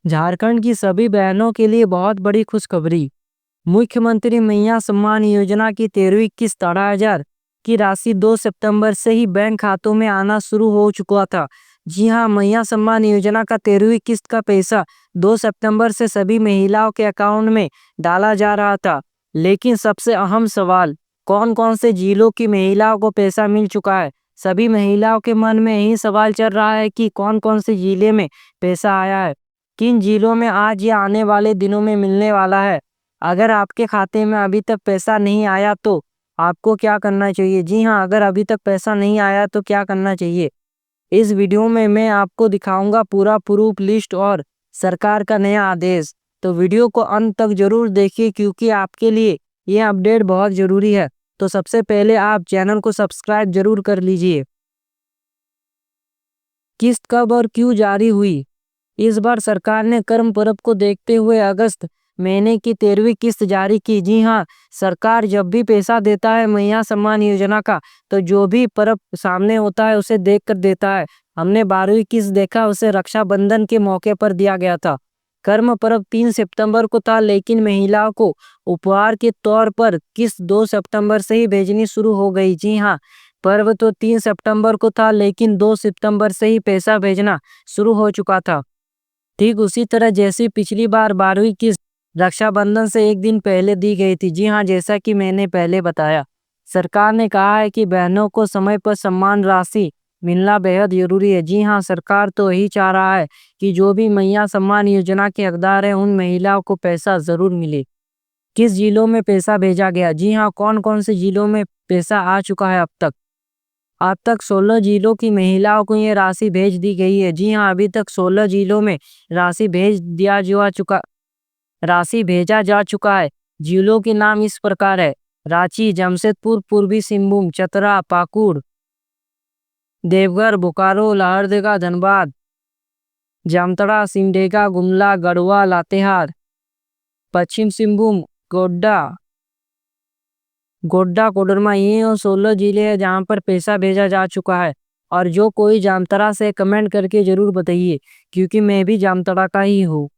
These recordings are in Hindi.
झारखंड की सभी बहनों के लिए बहुत बड़ी खुशखबरी। मुख्यमंत्री मैया सम्मान योजना की 13वीं किस्त 18,000 की राशि 2 सितंबर से ही बैंक खातों में आना शुरू हो चुका था। जी हां, मैया सम्मान योजना का 13वीं किस्त का पैसा 2 सितंबर से सभी महिलाओं के अकाउंट में डाला जा रहा था। लेकिन सबसे अहम सवाल, कौन कौन से जिलों की महिलाओं को पैसा मिल चुका है? सभी महिलाओं के मन में यही सवाल चल रहा है कि कौन कौन से जिले में पैसा आया है, किन जिलों में आज या आने वाले दिनों में मिलने वाला है। अगर आपके खाते में अभी तक पैसा नहीं आया तो आपको क्या करना चाहिए? जी हाँ, अगर अभी तक पैसा नहीं आया तो क्या करना चाहिए? इस वीडियो में मैं आपको दिखाऊंगा पूरा प्रूफ लिस्ट और सरकार का नया आदेश। तो वीडियो को अंत तक जरूर देखिए क्योंकि आपके लिए यह अपडेट बहुत ज़रूरी है। तो सबसे पहले आप चैनल को सब्सक्राइब जरूर कर लीजिए। किस्त कब और क्यों जारी हुई? इस बार सरकार ने कर्म पर्व को देखते हुए अगस्त महीने की 13वीं किस्त जारी की। जी हां, सरकार जब भी पैसा देता है मैया सम्मान योजना का, तो जो भी पर्व सामने होता है उसे देख कर देता है। हमने 12वीं किस्त देखा, उसे रक्षाबंधन के मौके पर दिया गया था। कर्म पर्व 3 सितंबर को था, लेकिन महिलाओं को उपहार के तौर पर किस्त 2 सितंबर से ही भेजनी शुरू हो गई। जी हाँ, पर्व तो 3 सितंबर को था, लेकिन 2 सितंबर से ही पैसा भेजना शुरू हो चुका था। ठीक उसी तरह जैसी पिछली बार 12वीं किस्त रक्षाबंधन से एक दिन पहले दी गई थी। जी हाँ, जैसा कि मैंने पहले बताया, सरकार ने कहा है कि बहनों को समय पर सम्मान राशि मिलना बेहद जरूरी है। जी हाँ, सरकार तो यही चाह रहा है कि जो भी मैया सम्मान योजना के हकदार हैं उन महिलाओं को पैसा जरूर मिले। किस जिलों में पैसा भेजा गया? जी हाँ, कौन कौन से जिलों में पैसा आ चुका है अब तक 16 जिलों की महिलाओं को ये राशि भेज दी गई है। जी हाँ, अभी तक 16 जिलों में राशि भेजा जा चुका है। जिलों के नाम इस प्रकार है: रांची, जमशेदपुर, पूर्वी सिंहभूम, चतरा, पाकुड़, देवघर, बोकारो, लोहरदगा, धनबाद, जामताड़ा, सिमडेगा, गुमला, गढ़वा, लातेहार, पश्चिम सिंहभूम, गोड्डा, कोडरमा। ये और 16 जिले हैं जहाँ पर पैसा भेजा जा चुका है। और जो कोई जामताड़ा से कमेंट करके जरूर बताइए क्योंकि मैं भी जामताड़ा का ही हूँ।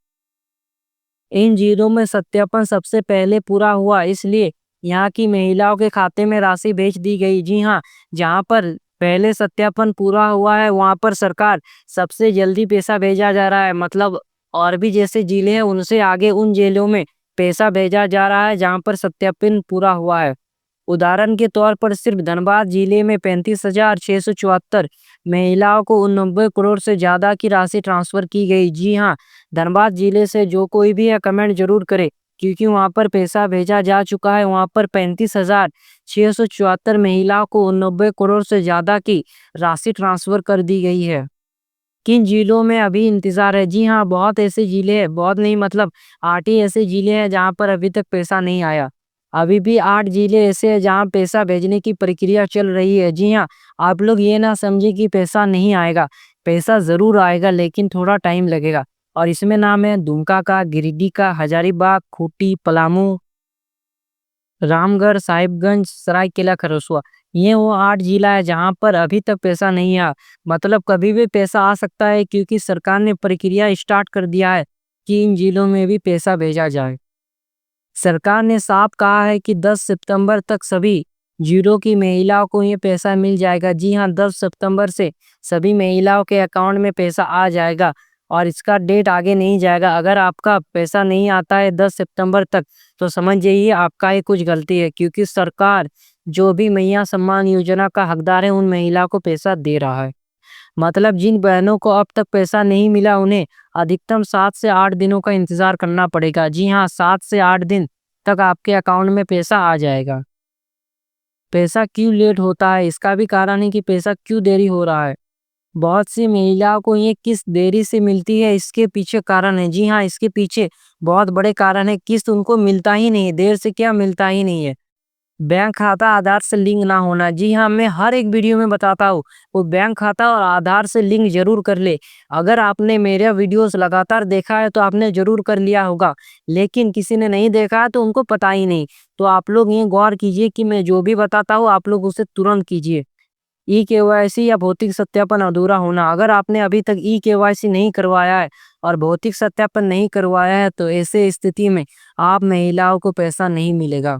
इन जिलों में सत्यापन सबसे पहले पूरा हुआ, इसलिए यहाँ की महिलाओं के खाते में राशि भेज दी गई। जी हाँ, जहाँ पर पहले सत्यापन पूरा हुआ है वहाँ पर सरकार सबसे जल्दी पैसा भेजा जा रहा है। मतलब और भी जैसे जिले हैं उनसे आगे उन जिलों में पैसा भेजा जा रहा है जहाँ पर सत्यापन पूरा हुआ है। उदाहरण के तौर पर सिर्फ धनबाद जिले में 35,674 महिलाओं को 89 करोड़ से ज्यादा की राशि ट्रांसफर की गई। जी हाँ, धनबाद जिले से जो कोई भी है कमेंट जरूर करे क्योंकि वहां पर पैसा भेजा जा चुका है। वहां पर 35,674 महिलाओं को 89 करोड़ से ज्यादा की राशि ट्रांसफर कर दी गई है। किन जिलों में अभी इंतजार है? जी हाँ, बहुत ऐसे जिले हैं, बहुत नहीं मतलब 8 ही ऐसे जिले हैं जहाँ पर अभी तक पैसा नहीं आया। अभी भी 8 जिले ऐसे हैं जहाँ पैसा भेजने की प्रक्रिया चल रही है। जी हाँ, आप लोग ये ना समझे कि पैसा नहीं आएगा, पैसा जरूर आएगा लेकिन थोड़ा टाइम लगेगा। और इसमें नाम है दुमका का, गिरिडीह का, हजारीबाग, खूंटी, पलामू, रामगढ़, साहिबगंज, सरायकेला, खरसुआ। ये वो 8 जिला है जहाँ पर अभी तक पैसा नहीं आया। मतलब कभी भी पैसा आ सकता है क्योंकि सरकार ने प्रक्रिया स्टार्ट कर दिया है कि इन जिलों में भी पैसा भेजा जाए। सरकार ने साफ कहा है कि 10 सितंबर तक सभी जिलों की महिलाओं को ये पैसा मिल जाएगा। जी हाँ, 10 सितंबर से सभी महिलाओं के अकाउंट में पैसा आ जाएगा और इसका डेट आगे नहीं जाएगा। अगर आपका पैसा नहीं आता है 10 सितंबर तक तो समझ जाइए आपका ही कुछ गलती है क्योंकि सरकार जो भी मैया सम्मान योजना का हकदार है उन महिलाओं को पैसा दे रहा है। मतलब जिन बहनों को अब तक पैसा नहीं मिला उन्हें अधिकतम 7 से 8 दिनों का इंतजार करना पड़ेगा। जी हाँ, 7 से 8 दिन तक आपके अकाउंट में पैसा आ जाएगा। पैसा क्यों लेट होता है? इसका भी कारण है कि पैसा क्यों देरी हो रहा है। बहुत सी महिलाओं को ये किस्त देरी से मिलती है, इसके पीछे कारण है। जी हाँ, इसके पीछे बहुत बड़े कारण है। किस्त उनको मिलता ही नहीं, देर से क्या मिलता ही नहीं है। बैंक खाता आधार से लिंक ना होना। जी हाँ, मैं हर एक वीडियो में बताता हूँ वो बैंक खाता और आधार से लिंक जरूर कर ले। अगर आपने मेरे वीडियोस लगातार देखा है तो आपने जरूर कर लिया होगा, लेकिन किसी ने नहीं देखा है तो उनको पता ही नहीं। तो आप लोग ये गौर कीजिए कि मैं जो भी बताता हूँ आप लोग उसे तुरंत कीजिए। ई केवाईसी या भौतिक सत्यापन अधूरा होना। अगर आपने अभी तक ई केवाईसी नहीं करवाया है और भौतिक सत्यापन नहीं करवाया है तो ऐसे स्थिति में आप महिलाओं को पैसा नहीं मिलेगा।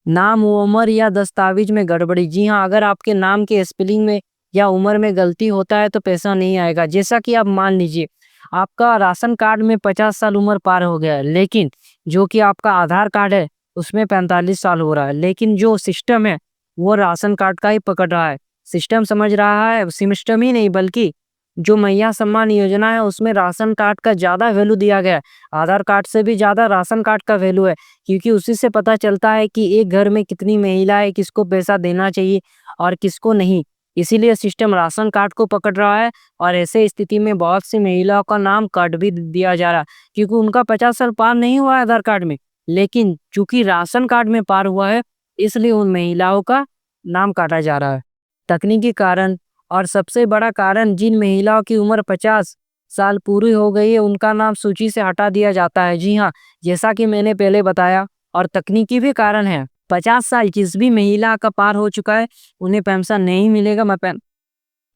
नाम, उम्र या दस्तावेज में गड़बड़ी। जी हाँ, अगर आपके नाम के स्पेलिंग में या उम्र में गलती होता है तो पैसा नहीं आएगा। जैसा कि आप मान लीजिए आपका राशन कार्ड में 50 साल उम्र पार हो गया है, लेकिन जो कि आपका आधार कार्ड है उसमें 45 साल हो रहा है, लेकिन जो सिस्टम है वो राशन कार्ड का ही पकड़ रहा है। सिस्टम समझ रहा है, सिस्टम ही नहीं बल्कि जो मैया सम्मान योजना है उसमें राशन कार्ड का ज़्यादा वैल्यू दिया गया है। आधार कार्ड से भी ज़्यादा राशन कार्ड का वैल्यू है, क्योंकि उसी से पता चलता है कि एक घर में कितनी महिलाएं, किसको पैसा देना चाहिए और किसको नहीं। इसीलिए सिस्टम राशन कार्ड को पकड़ रहा है और ऐसे स्थिति में बहुत सी महिलाओं का नाम काट भी दिया जा रहा है, क्योंकि उनका 50 साल पार नहीं हुआ है आधार कार्ड में, लेकिन चूंकि राशन कार्ड में पार हुआ है इसलिए उन महिलाओं का नाम काटा जा रहा है। तकनीकी कारण और सबसे बड़ा कारण, जिन महिलाओं की उम्र 50 साल पूरी हो गई है उनका नाम सूची से हटा दिया जाता है। जी हाँ, जैसा कि मैंने पहले बताया। और तकनीकी भी कारण है। 50 साल जिस भी महिला का पार हो चुका है उन्हें पेंशन नहीं मिलेगा।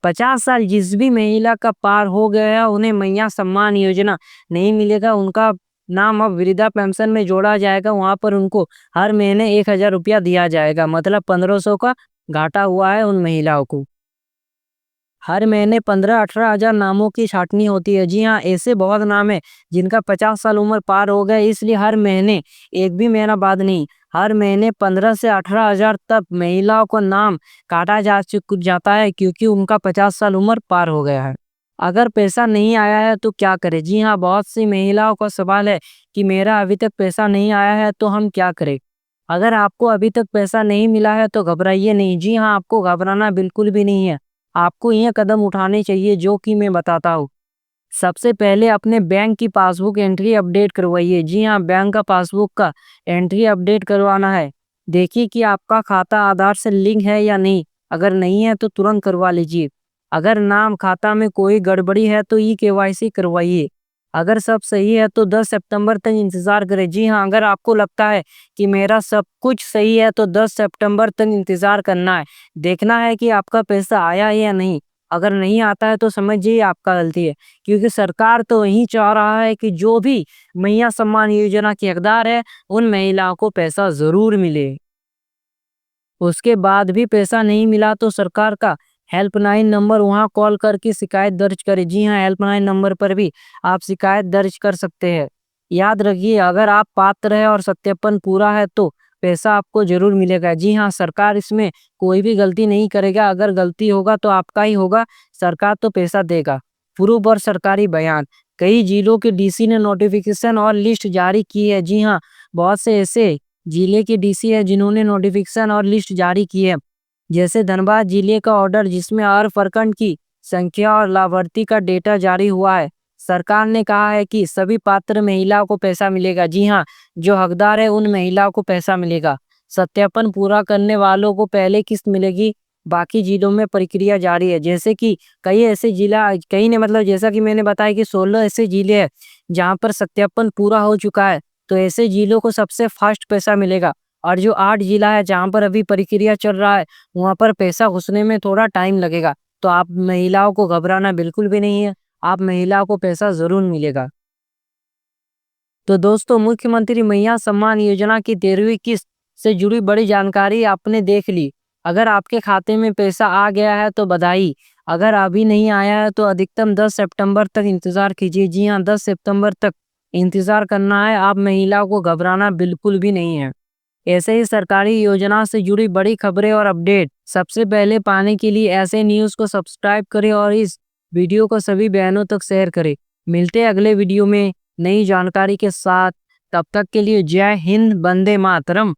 50 साल जिस भी महिला का पार हो गया है उन्हें मैया सम्मान योजना नहीं मिलेगा। उनका नाम अब वृद्धा पेंशन में जोड़ा जाएगा। वहां पर उनको हर महीने 1000 रुपया दिया जाएगा, मतलब 1500 का घाटा हुआ है उन महिलाओं को। हर महीने 15-18 हजार नामों की छाटनी होती है। जी हाँ, ऐसे बहुत नाम है जिनका 50 साल उम्र पार हो गए, इसलिए हर महीने, एक भी महीना बाद नहीं, हर महीने 15 से 18 हजार तक महिलाओं को नाम काटा जाता है, क्योंकि उनका 50 साल उम्र पार हो गया है। अगर पैसा नहीं आया है तो क्या करें? जी हाँ, बहुत सी महिलाओं का सवाल है कि मेरा अभी तक पैसा नहीं आया है तो हम क्या करें। अगर आपको अभी तक पैसा नहीं मिला है तो घबराइए नहीं। जी हाँ, आपको घबराना बिल्कुल भी नहीं है। आपको ये कदम उठाने चाहिए जो कि मैं बताता हूँ। सबसे पहले अपने बैंक की पासबुक एंट्री अपडेट करवाइए। जी हाँ, बैंक का पासबुक का एंट्री अपडेट करवाना है। देखिए कि आपका खाता आधार से लिंक है या नहीं। अगर नहीं है तो तुरंत करवा लीजिए। अगर नाम, खाता में कोई गड़बड़ी है तो ई-केवाईसी करवाइए। अगर सब सही है तो 10 सितंबर तक इंतज़ार करें। जी हाँ, अगर आपको लगता है कि मेरा सब कुछ सही है तो 10 सितंबर तक इंतज़ार करना है। देखना है कि आपका पैसा आया है या नहीं। अगर नहीं आता है तो समझिए आपका गलती है, क्योंकि सरकार तो यही चाह रहा है कि जो भी मैया सम्मान योजना के हकदार है उन महिलाओं को पैसा ज़रूर मिले। उसके बाद भी पैसा नहीं मिला तो सरकार का हेल्पलाइन नंबर, वहां कॉल करके शिकायत दर्ज करें। जी हाँ, हेल्पलाइन नंबर पर भी आप शिकायत दर्ज कर सकते हैं। याद रखिए, अगर आप पात्र है और सत्यापन पूरा है तो पैसा आपको जरूर मिलेगा। जी हाँ, सरकार इसमें कोई भी गलती नहीं करेगा। अगर गलती होगा तो आपका ही होगा, सरकार तो पैसा देगा। प्रूफ और सरकारी बयान। कई जिलों के डीसी ने नोटिफिकेशन और लिस्ट जारी की है। जी हाँ, बहुत से ऐसे जिले के डीसी है जिन्होंने नोटिफिकेशन और लिस्ट जारी की है। जैसे धनबाद जिले का ऑर्डर, जिसमें हर प्रखंड की संख्या और लाभार्थी का डेटा जारी हुआ है। सरकार ने कहा है कि सभी पात्र महिलाओं को पैसा मिलेगा। जी हाँ, जो हकदार है उन महिलाओं को पैसा मिलेगा। सत्यापन पूरा करने वालों को पहले किस्त मिलेगी। बाकी जिलों में प्रक्रिया जारी है। जैसे कि कई ऐसे जिला, कई ने मतलब जैसा कि मैंने बताया कि 16 ऐसे जिले हैं जहाँ पर सत्यापन पूरा हो चुका है, तो ऐसे जिलों को सबसे फास्ट पैसा मिलेगा। और जो 8 जिला है जहाँ पर अभी प्रक्रिया चल रहा है वहाँ पर पैसा घुसने में थोड़ा टाइम लगेगा। तो आप महिलाओं को घबराना बिल्कुल भी नहीं है, आप महिलाओं को पैसा जरूर मिलेगा। तो दोस्तों, मुख्यमंत्री मैया सम्मान योजना की 13वीं किस्त से जुड़ी बड़ी जानकारी आपने देख ली। अगर आपके खाते में पैसा आ गया है तो बधाई। अगर अभी नहीं आया है तो अधिकतम 10 सितंबर तक इंतजार कीजिए। जी हाँ, 10 सितंबर तक इंतजार करना है। आप महिलाओं को घबराना बिल्कुल भी नहीं है। ऐसे ही सरकारी योजना से जुड़ी बड़ी खबरें और अपडेट सबसे पहले पाने के लिए ऐसे न्यूज़ को सब्सक्राइब करें और इस वीडियो को सभी बहनों तक शेयर करें। मिलते हैं अगले वीडियो में नई जानकारी के साथ। तब तक के लिए जय हिंद, वंदे मातरम।